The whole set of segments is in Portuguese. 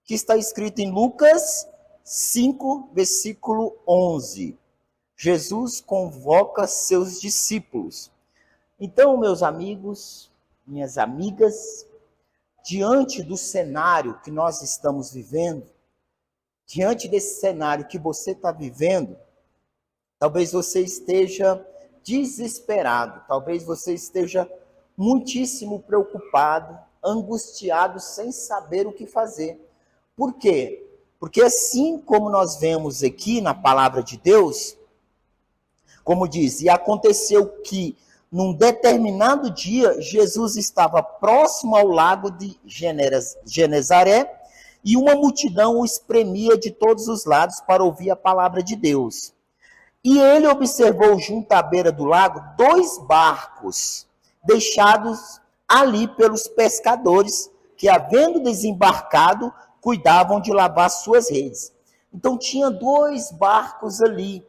que está escrito em Lucas 5, versículo 11. Jesus convoca seus discípulos. Então, meus amigos, minhas amigas, diante do cenário que nós estamos vivendo, diante desse cenário que você está vivendo, talvez você esteja desesperado, talvez você esteja muitíssimo preocupado, angustiado, sem saber o que fazer. Por quê? Porque assim como nós vemos aqui na palavra de Deus, como diz, e aconteceu que num determinado dia, Jesus estava próximo ao lago de Genezaré e uma multidão o espremia de todos os lados para ouvir a palavra de Deus. E ele observou junto à beira do lago 2 barcos deixados ali pelos pescadores que, havendo desembarcado, cuidavam de lavar suas redes. Então tinha 2 barcos ali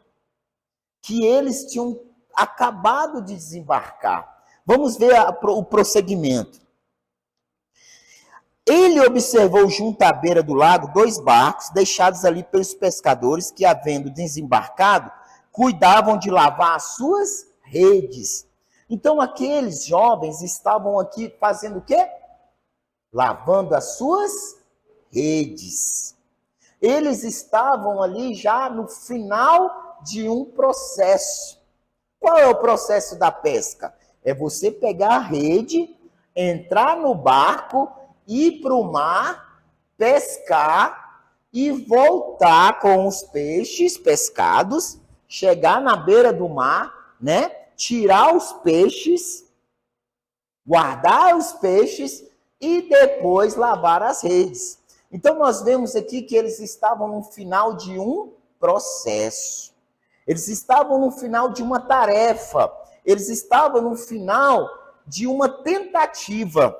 que eles tinham acabado de desembarcar. Vamos ver o prosseguimento. Ele observou junto à beira do lago 2 barcos deixados ali pelos pescadores que, havendo desembarcado, cuidavam de lavar as suas redes. Então aqueles jovens estavam aqui fazendo o quê? Lavando as suas redes. Eles estavam ali já no final de um processo. Qual é o processo da pesca? É você pegar a rede, entrar no barco, ir para o mar, pescar e voltar com os peixes pescados, chegar na beira do mar, né? Tirar os peixes, guardar os peixes e depois lavar as redes. Então nós vemos aqui que eles estavam no final de um processo. Eles estavam no final de uma tarefa. Eles estavam no final de uma tentativa.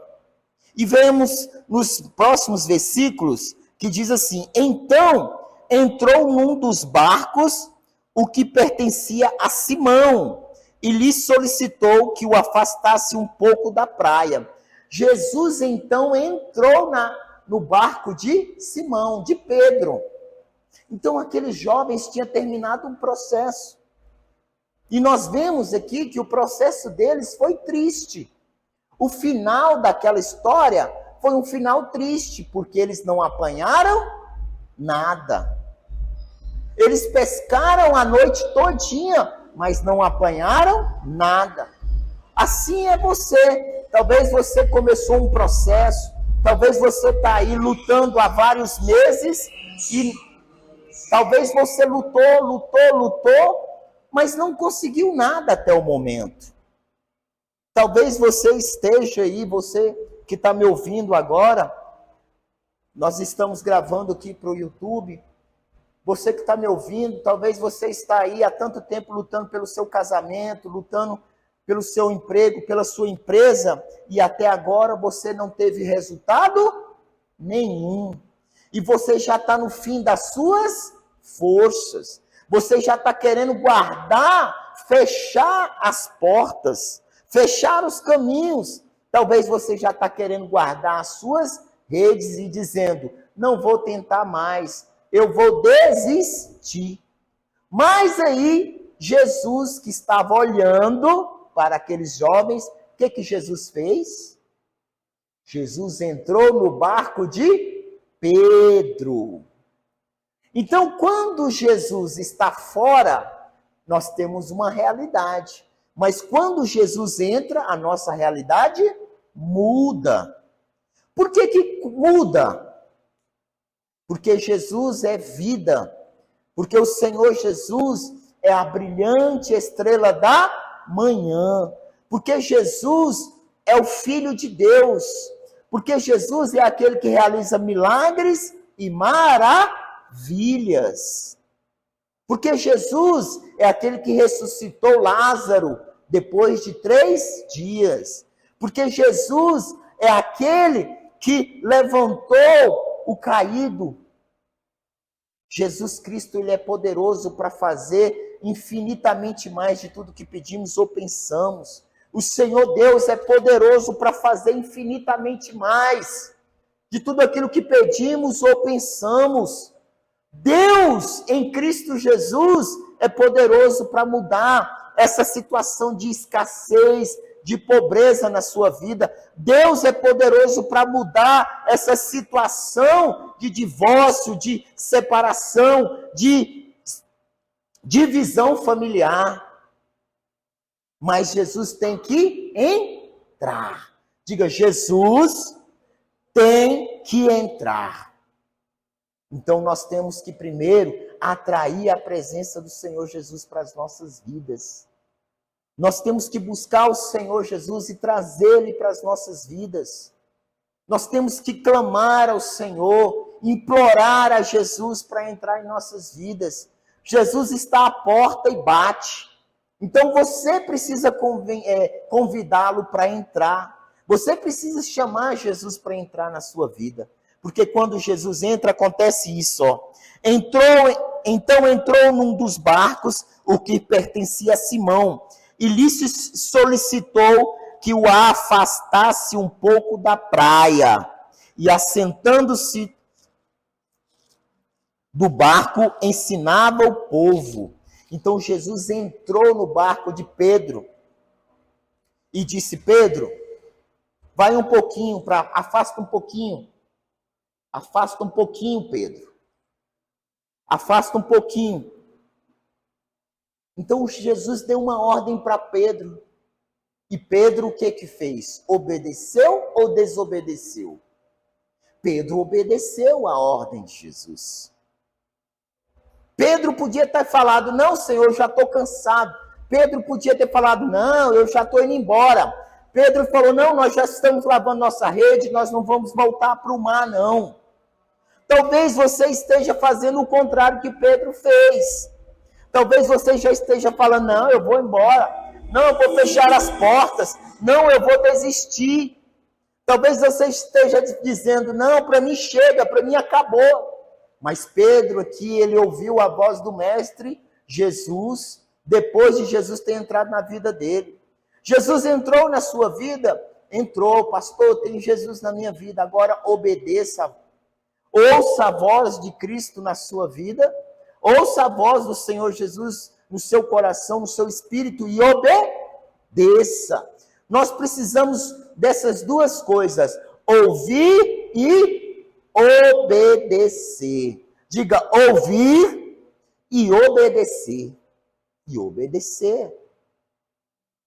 E vemos nos próximos versículos que diz assim: então entrou num dos barcos o que pertencia a Simão e lhe solicitou que o afastasse um pouco da praia. Jesus então entrou no barco de Simão, de Pedro. Então aqueles jovens tinham terminado um processo. E nós vemos aqui que o processo deles foi triste. O final daquela história foi um final triste, porque eles não apanharam nada. Eles pescaram a noite todinha, mas não apanharam nada. Assim é você. Talvez você começou um processo, talvez você está aí lutando há vários meses e talvez você lutou, mas não conseguiu nada até o momento. Talvez você esteja aí, você que está me ouvindo agora, nós estamos gravando aqui para o YouTube, você que está me ouvindo, talvez você está aí há tanto tempo lutando pelo seu casamento, lutando pelo seu emprego, pela sua empresa, e até agora você não teve resultado nenhum. E você já está no fim das suas forças. Você já está querendo guardar, fechar as portas, fechar os caminhos. Talvez você já está querendo guardar as suas redes e dizendo: não vou tentar mais, eu vou desistir. Mas aí, Jesus, que estava olhando para aqueles jovens, o que Jesus fez? Jesus entrou no barco de Pedro. Então, quando Jesus está fora, nós temos uma realidade. Mas quando Jesus entra, a nossa realidade muda. Por que muda? Porque Jesus é vida. Porque o Senhor Jesus é a brilhante estrela da manhã. Porque Jesus é o Filho de Deus. Porque Jesus é aquele que realiza milagres e maravilhas. Porque Jesus é aquele que ressuscitou Lázaro depois de 3 dias. Porque Jesus é aquele que levantou o caído. Jesus Cristo, ele é poderoso para fazer infinitamente mais de tudo que pedimos ou pensamos. O Senhor Deus é poderoso para fazer infinitamente mais. de tudo aquilo que pedimos ou pensamos. Deus, em Cristo Jesus, é poderoso para mudar essa situação de escassez, de pobreza na sua vida. Deus é poderoso para mudar essa situação de divórcio, de separação, de divisão familiar. Mas Jesus tem que entrar. Diga, Jesus tem que entrar. Então nós temos que primeiro atrair a presença do Senhor Jesus para as nossas vidas. Nós temos que buscar o Senhor Jesus e trazê-lo para as nossas vidas. Nós temos que clamar ao Senhor, implorar a Jesus para entrar em nossas vidas. Jesus está à porta e bate. Então você precisa convidá-lo para entrar. Você precisa chamar Jesus para entrar na sua vida. Porque quando Jesus entra, acontece isso, ó. Então entrou num dos barcos, o que pertencia a Simão, e lhe solicitou que o afastasse um pouco da praia. E assentando-se do barco, ensinava o povo. Então Jesus entrou no barco de Pedro e disse, Pedro, vai um pouquinho, afasta um pouquinho. Afasta um pouquinho, Pedro. Afasta um pouquinho. Então Jesus deu uma ordem para Pedro. E Pedro o que fez? Obedeceu ou desobedeceu? Pedro obedeceu a ordem de Jesus. Pedro podia ter falado, não, Senhor, eu já estou cansado. Pedro podia ter falado, não, eu já estou indo embora. Pedro falou, não, nós já estamos lavando nossa rede, nós não vamos voltar para o mar, não. Talvez você esteja fazendo o contrário que Pedro fez. Talvez você já esteja falando, não, eu vou embora. Não, eu vou fechar as portas. Não, eu vou desistir. Talvez você esteja dizendo, não, para mim chega, para mim acabou. Mas Pedro aqui, ele ouviu a voz do Mestre Jesus, depois de Jesus ter entrado na vida dele. Jesus entrou na sua vida? Entrou, pastor, tem Jesus na minha vida, agora obedeça. Ouça a voz de Cristo na sua vida, ouça a voz do Senhor Jesus no seu coração, no seu espírito e obedeça. Nós precisamos dessas duas coisas, ouvir e obedecer. Diga, ouvir e obedecer. E obedecer.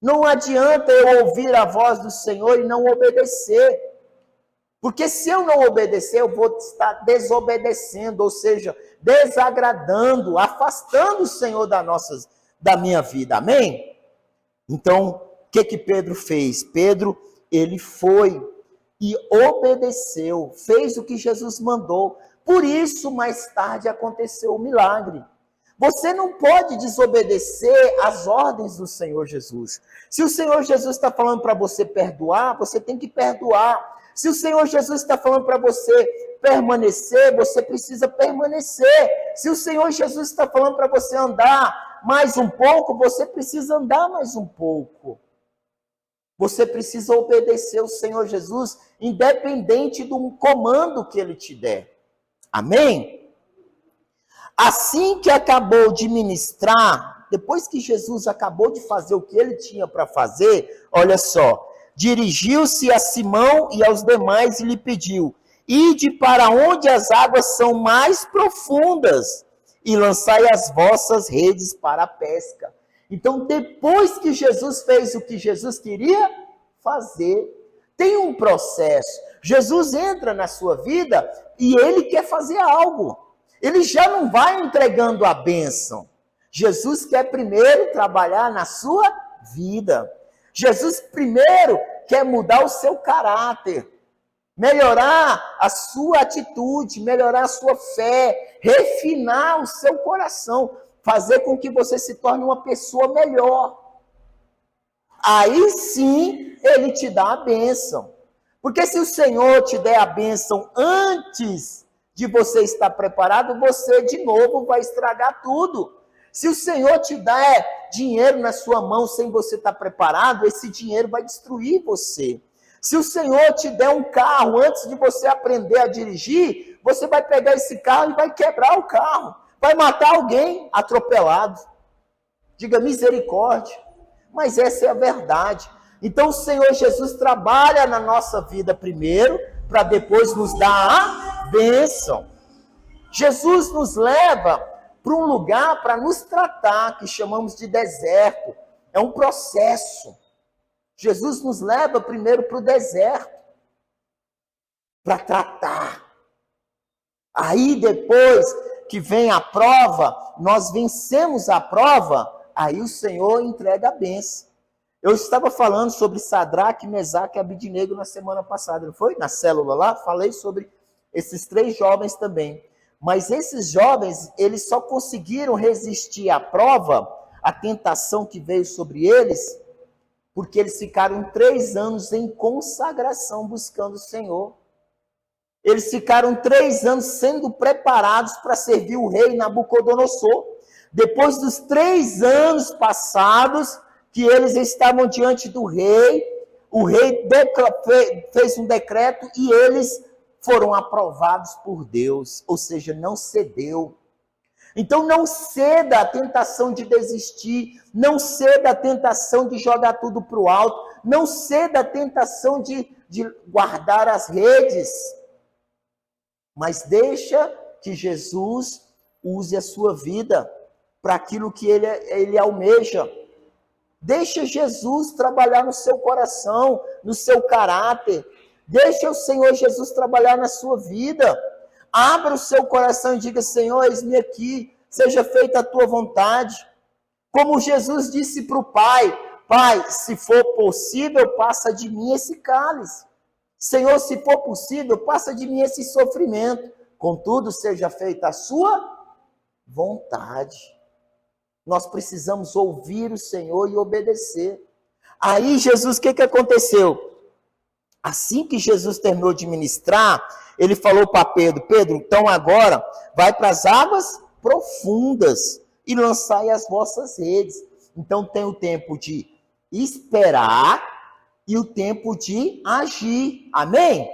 Não adianta eu ouvir a voz do Senhor e não obedecer. Porque se eu não obedecer, eu vou estar desobedecendo, ou seja, desagradando, afastando o Senhor da minha vida. Amém? Então, o que Pedro fez? Pedro, ele foi e obedeceu, fez o que Jesus mandou. Por isso, mais tarde, aconteceu o milagre. Você não pode desobedecer às ordens do Senhor Jesus. Se o Senhor Jesus está falando para você perdoar, você tem que perdoar. Se o Senhor Jesus está falando para você permanecer, você precisa permanecer. Se o Senhor Jesus está falando para você andar mais um pouco, você precisa andar mais um pouco. Você precisa obedecer o Senhor Jesus, independente do comando que Ele te der. Amém? Assim que acabou de ministrar, depois que Jesus acabou de fazer o que Ele tinha para fazer, olha só, dirigiu-se a Simão e aos demais e lhe pediu, ide para onde as águas são mais profundas e lançai as vossas redes para a pesca. Então, depois que Jesus fez o que Jesus queria fazer, tem um processo. Jesus entra na sua vida e Ele quer fazer algo. Ele já não vai entregando a bênção. Jesus quer primeiro trabalhar na sua vida. Jesus primeiro quer mudar o seu caráter, melhorar a sua atitude, melhorar a sua fé, refinar o seu coração, fazer com que você se torne uma pessoa melhor. Aí sim, Ele te dá a bênção. Porque se o Senhor te der a bênção antes de você estar preparado, você de novo vai estragar tudo. Se o Senhor te der dinheiro na sua mão sem você estar preparado, esse dinheiro vai destruir você. Se o Senhor te der um carro antes de você aprender a dirigir, você vai pegar esse carro e vai quebrar o carro, vai matar alguém atropelado. Diga misericórdia. Mas essa é a verdade. Então o Senhor Jesus trabalha na nossa vida primeiro, para depois nos dar a bênção. Jesus nos leva para um lugar para nos tratar, que chamamos de deserto. É um processo. Jesus nos leva primeiro para o deserto, para tratar. Aí depois que vem a prova, nós vencemos a prova, aí o Senhor entrega a bênção. Eu estava falando sobre Sadraque, Mesaque e Abidnego na semana passada, não foi? Na célula lá, falei sobre esses 3 jovens também. Mas esses jovens, eles só conseguiram resistir à prova, à tentação que veio sobre eles, porque eles ficaram 3 anos em consagração buscando o Senhor. Eles ficaram 3 anos sendo preparados para servir o rei Nabucodonosor. Depois dos 3 anos passados, que eles estavam diante do rei, o rei fez um decreto e eles foram aprovados por Deus, ou seja, não cedeu. Então não ceda à tentação de desistir, não ceda à tentação de jogar tudo para o alto, não ceda à tentação de guardar as redes, mas deixa que Jesus use a sua vida para aquilo que ele almeja. Deixa Jesus trabalhar no seu coração, no seu caráter. Deixa o Senhor Jesus trabalhar na sua vida. Abra o seu coração e diga: Senhor, eis-me aqui, seja feita a tua vontade. Como Jesus disse para o Pai: Pai, se for possível, passa de mim esse cálice. Senhor, se for possível, passa de mim esse sofrimento. Contudo, seja feita a sua vontade. Nós precisamos ouvir o Senhor e obedecer. Aí, Jesus, o que aconteceu? Assim que Jesus terminou de ministrar, ele falou para Pedro: Pedro, então agora vai para as águas profundas e lançai as vossas redes. Então tem o tempo de esperar e o tempo de agir. Amém?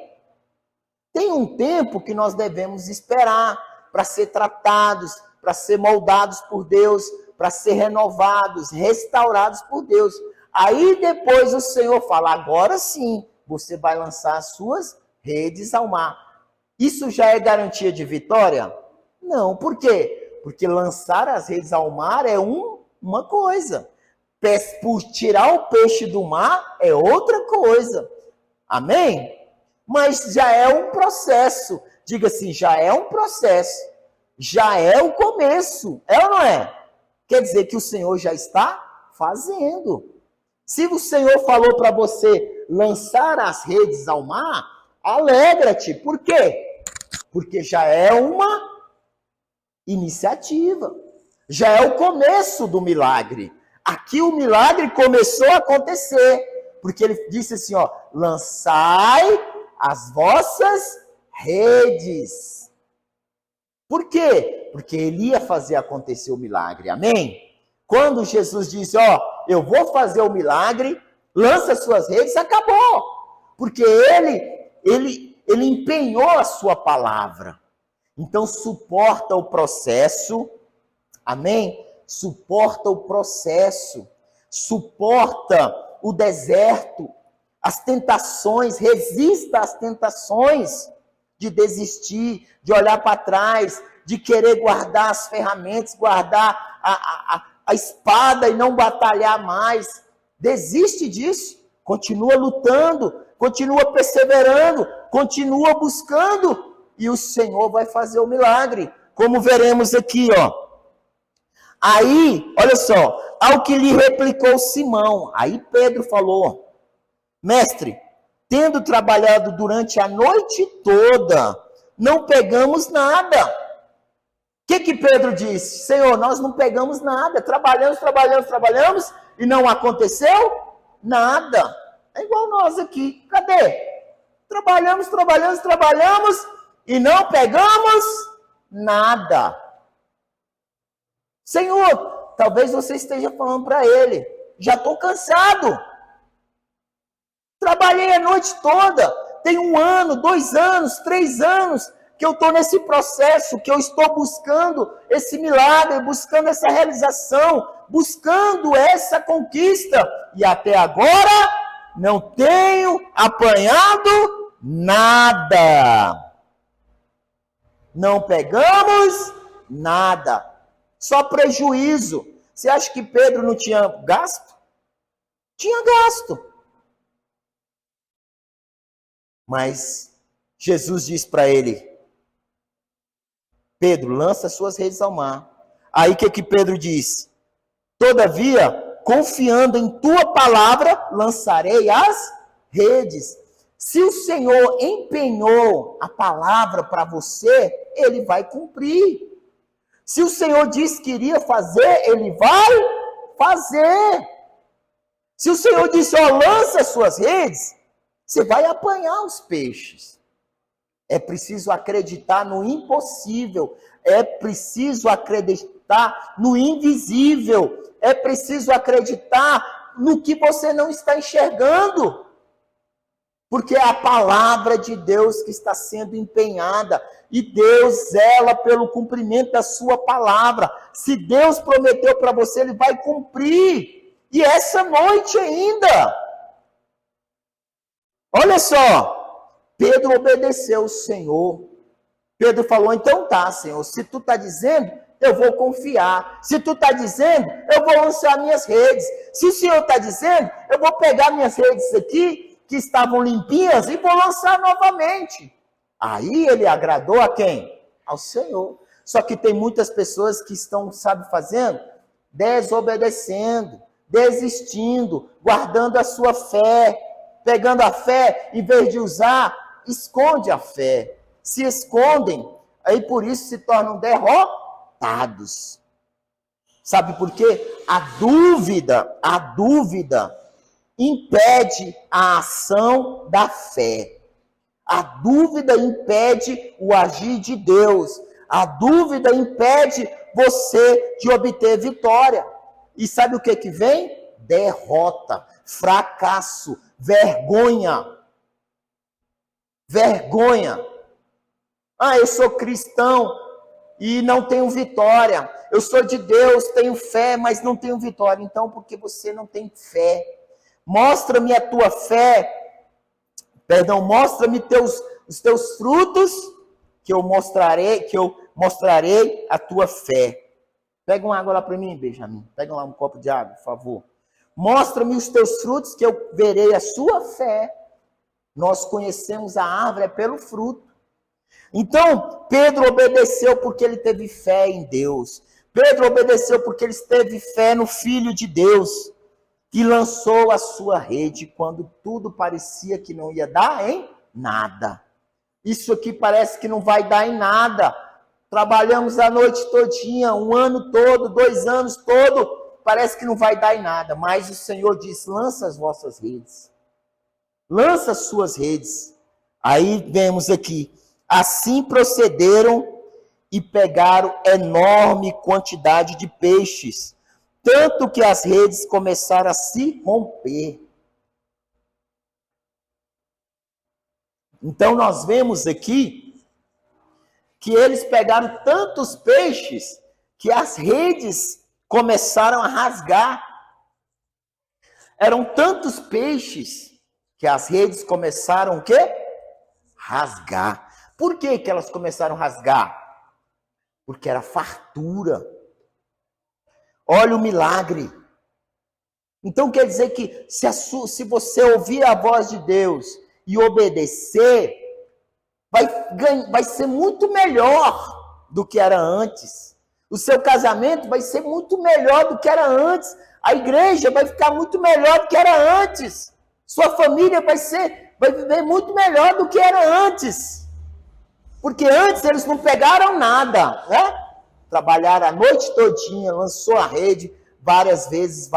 Tem um tempo que nós devemos esperar para ser tratados, para ser moldados por Deus, para ser renovados, restaurados por Deus. Aí depois o Senhor fala: agora sim, você vai lançar as suas redes ao mar. Isso já é garantia de vitória? Não. Por quê? Porque lançar as redes ao mar é uma coisa. Por tirar o peixe do mar é outra coisa. Amém? Mas já é um processo. Diga assim, já é um processo. Já é o começo. É ou não é? Quer dizer que o Senhor já está fazendo. Se o Senhor falou para você lançar as redes ao mar, alegra-te. Por quê? Porque já é uma iniciativa. Já é o começo do milagre. Aqui o milagre começou a acontecer. Porque ele disse assim, ó, lançai as vossas redes. Por quê? Porque ele ia fazer acontecer o milagre. Amém? Quando Jesus disse, ó, eu vou fazer o milagre, lança suas redes, acabou. Porque ele empenhou a sua palavra. Então, suporta o processo. Amém? Suporta o processo. Suporta o deserto. As tentações. Resista às tentações de desistir, de olhar para trás, de querer guardar as ferramentas, guardar a espada e não batalhar mais. Desiste disso. Continua lutando, continua perseverando, continua buscando e o Senhor vai fazer o milagre, como veremos aqui, ó. Aí, olha só, ao que lhe replicou Simão, aí Pedro falou, mestre, tendo trabalhado durante a noite toda, não pegamos nada. O que Pedro disse? Senhor, nós não pegamos nada, trabalhamos e não aconteceu nada. É igual nós aqui, cadê? Trabalhamos e não pegamos nada. Senhor, talvez você esteja falando para ele, já estou cansado. Trabalhei a noite toda. Tem 1 ano, 2 anos, 3 anos que eu estou nesse processo, que eu estou buscando esse milagre, buscando essa realização, buscando essa conquista. E até agora não tenho apanhado nada. Não pegamos nada. Só prejuízo. Você acha que Pedro não tinha gasto? Tinha gasto. Mas Jesus diz para ele: Pedro, lança suas redes ao mar. Aí o que Pedro diz? Todavia, confiando em tua palavra, lançarei as redes. Se o Senhor empenhou a palavra para você, ele vai cumprir. Se o Senhor disse que iria fazer, ele vai fazer. Se o Senhor disse, lança as suas redes, você vai apanhar os peixes. É preciso acreditar no impossível. É preciso acreditar no invisível. É preciso acreditar no que você não está enxergando. Porque é a palavra de Deus que está sendo empenhada. E Deus zela pelo cumprimento da sua palavra. Se Deus prometeu para você, ele vai cumprir. E essa noite ainda. Olha só. Pedro obedeceu ao Senhor. Pedro falou, então tá, Senhor, se tu está dizendo, eu vou confiar. Se tu está dizendo, eu vou lançar minhas redes. Se o Senhor está dizendo, eu vou pegar minhas redes aqui, que estavam limpinhas, e vou lançar novamente. Aí ele agradou a quem? Ao Senhor. Só que tem muitas pessoas que estão, sabe, fazendo? Desobedecendo, desistindo, guardando a sua fé, pegando a fé, em vez de usar, esconde a fé. Se escondem, aí por isso se tornam derrotados. Sabe por quê? A dúvida impede a ação da fé. A dúvida impede o agir de Deus. A dúvida impede você de obter vitória. E sabe o que vem? Derrota, fracasso, vergonha. Vergonha. Eu sou cristão e não tenho vitória. Eu sou de Deus, tenho fé, mas não tenho vitória. Então, porque você não tem fé? Mostra-me a tua fé. Mostra-me os teus frutos, que eu mostrarei a tua fé. Pega uma água lá para mim, Benjamin. Pega lá um copo de água, por favor. Mostra-me os teus frutos, que eu verei a sua fé. Nós conhecemos a árvore pelo fruto. Então, Pedro obedeceu porque ele teve fé em Deus. Pedro obedeceu porque ele teve fé no Filho de Deus. E lançou a sua rede quando tudo parecia que não ia dar em nada. Isso aqui parece que não vai dar em nada. Trabalhamos a noite todinha, 1 ano todo, 2 anos todo, parece que não vai dar em nada. Mas o Senhor disse, lança as vossas redes. Lança as suas redes. Aí vemos aqui, assim procederam e pegaram enorme quantidade de peixes, tanto que as redes começaram a se romper. Então nós vemos aqui que eles pegaram tantos peixes que as redes começaram a rasgar. Eram tantos peixes que as redes começaram o quê? Rasgar. Por que elas começaram a rasgar? Porque era fartura. Olha o milagre. Então quer dizer que se você ouvir a voz de Deus e obedecer, vai ser muito melhor do que era antes. O seu casamento vai ser muito melhor do que era antes. A igreja vai ficar muito melhor do que era antes. Sua família vai viver muito melhor do que era antes. Porque antes eles não pegaram nada, né? Trabalharam a noite todinha, lançou a rede várias vezes.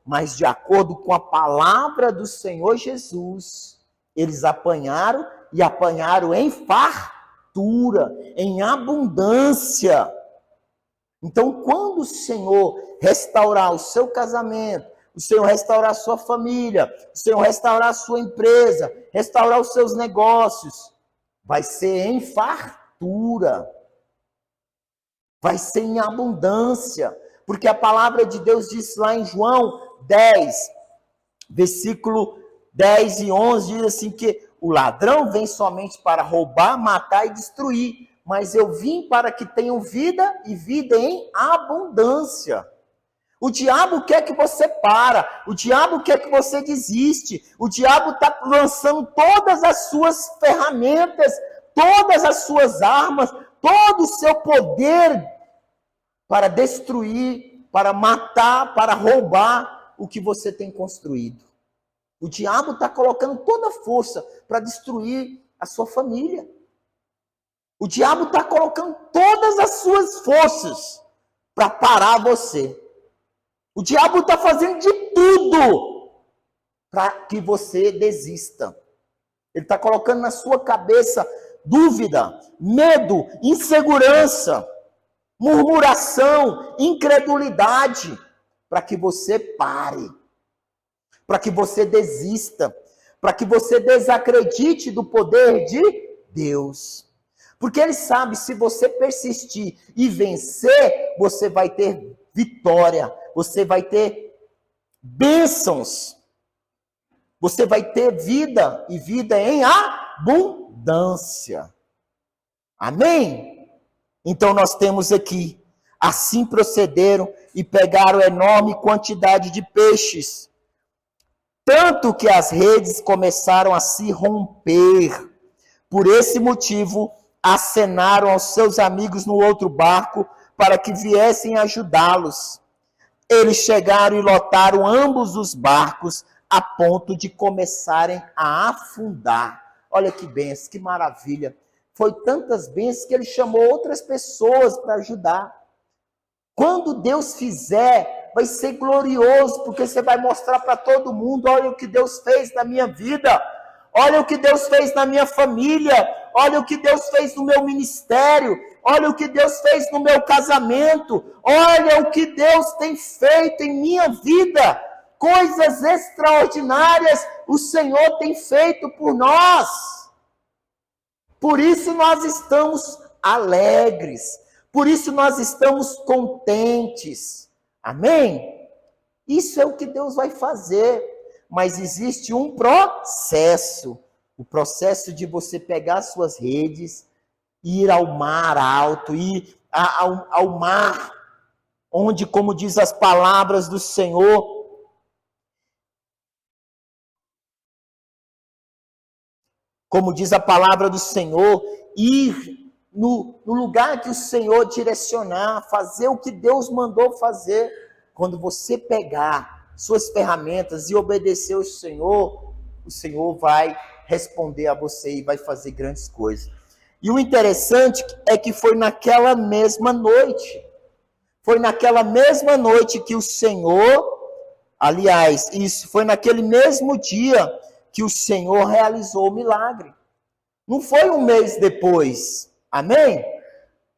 Mas de acordo com a palavra do Senhor Jesus, eles apanharam e apanharam em fartura, em abundância. Então, quando o Senhor restaurar o seu casamento, o Senhor restaurar a sua família, o Senhor restaurar a sua empresa, restaurar os seus negócios. Vai ser em fartura, vai ser em abundância, porque a palavra de Deus diz lá em João 10, versículo 10 e 11, diz assim que o ladrão vem somente para roubar, matar e destruir, mas eu vim para que tenham vida e vida em abundância. O diabo quer que você para, o diabo quer que você desiste, o diabo está lançando todas as suas ferramentas, todas as suas armas, todo o seu poder para destruir, para matar, para roubar o que você tem construído. O diabo está colocando toda a força para destruir a sua família. O diabo está colocando todas as suas forças para parar você. O diabo está fazendo de tudo para que você desista. Ele está colocando na sua cabeça dúvida, medo, insegurança, murmuração, incredulidade, para que você pare, para que você desista, para que você desacredite do poder de Deus. Porque ele sabe, se você persistir e vencer, você vai ter vitória, você vai ter bênçãos, você vai ter vida e vida em abundância. Amém? Então nós temos aqui, assim procederam e pegaram enorme quantidade de peixes, tanto que as redes começaram a se romper. Por esse motivo, acenaram aos seus amigos no outro barco para que viessem ajudá-los. Eles chegaram e lotaram ambos os barcos a ponto de começarem a afundar. Olha que bênção, que maravilha. Foi tantas bênçãos que ele chamou outras pessoas para ajudar. Quando Deus fizer, vai ser glorioso, porque você vai mostrar para todo mundo, olha o que Deus fez na minha vida, olha o que Deus fez na minha família, olha o que Deus fez no meu ministério, olha o que Deus fez no meu casamento, olha o que Deus tem feito em minha vida, coisas extraordinárias o Senhor tem feito por nós. Por isso nós estamos alegres, por isso nós estamos contentes. Amém? Isso é o que Deus vai fazer, mas existe um processo, o processo de você pegar suas redes, ir ao mar alto, ir ao mar, onde, como diz as palavras do Senhor, como diz a palavra do Senhor, ir no lugar que o Senhor direcionar, fazer o que Deus mandou fazer. Quando você pegar suas ferramentas e obedecer ao Senhor, o Senhor vai responder a você e vai fazer grandes coisas. E o interessante é que foi naquela mesma noite, que o Senhor, aliás, isso foi naquele mesmo dia que o Senhor realizou o milagre. Não foi um mês depois, amém?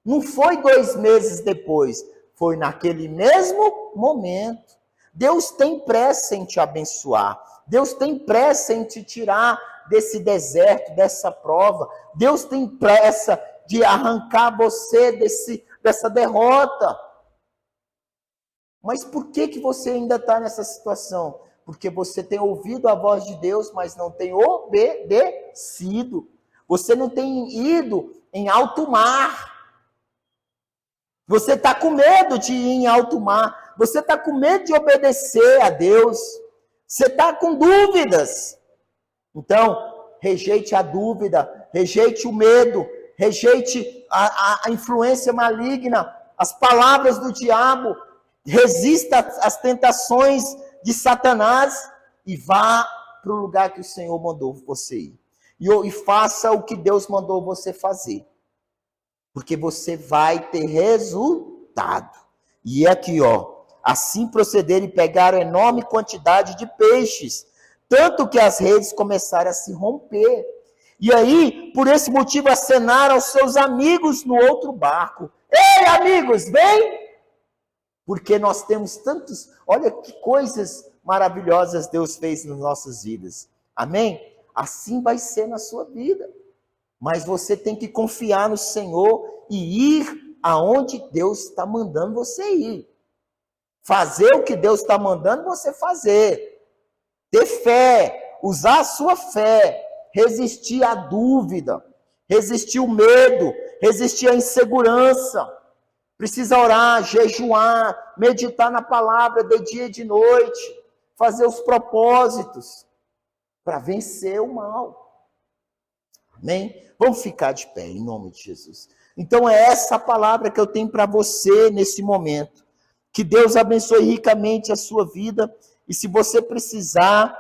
Não foi 2 meses depois, foi naquele mesmo momento. Deus tem pressa em te abençoar, Deus tem pressa em te tirar desse deserto, dessa prova, Deus tem pressa de arrancar você dessa derrota. Mas por que você ainda está nessa situação? Porque você tem ouvido a voz de Deus, mas não tem obedecido. Você não tem ido em alto mar. Você está com medo de ir em alto mar. Você está com medo de obedecer a Deus. Você está com dúvidas. Então, rejeite a dúvida, rejeite o medo, rejeite a influência maligna, as palavras do diabo, resista às tentações de Satanás e vá para o lugar que o Senhor mandou você ir. E faça o que Deus mandou você fazer. Porque você vai ter resultado. E aqui, assim procederam e pegaram enorme quantidade de peixes, tanto que as redes começaram a se romper. E aí, por esse motivo, acenaram aos seus amigos no outro barco. Ei, amigos, vem! Porque nós temos tantos, olha que coisas maravilhosas Deus fez nas nossas vidas. Amém? Assim vai ser na sua vida. Mas você tem que confiar no Senhor e ir aonde Deus está mandando você ir. Fazer o que Deus está mandando você fazer. Ter fé, usar a sua fé, resistir à dúvida, resistir ao medo, resistir à insegurança. Precisa orar, jejuar, meditar na palavra de dia e de noite, fazer os propósitos para vencer o mal. Amém? Vamos ficar de pé em nome de Jesus. Então é essa palavra que eu tenho para você nesse momento. Que Deus abençoe ricamente a sua vida. E se você precisar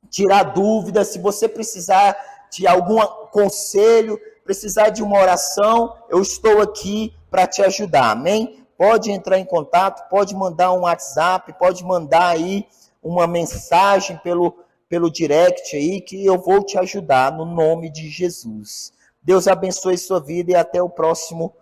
tirar dúvidas, se você precisar de algum conselho, precisar de uma oração, eu estou aqui para te ajudar, amém? Pode entrar em contato, pode mandar um WhatsApp, pode mandar aí uma mensagem pelo direct aí, que eu vou te ajudar no nome de Jesus. Deus abençoe sua vida e até o próximo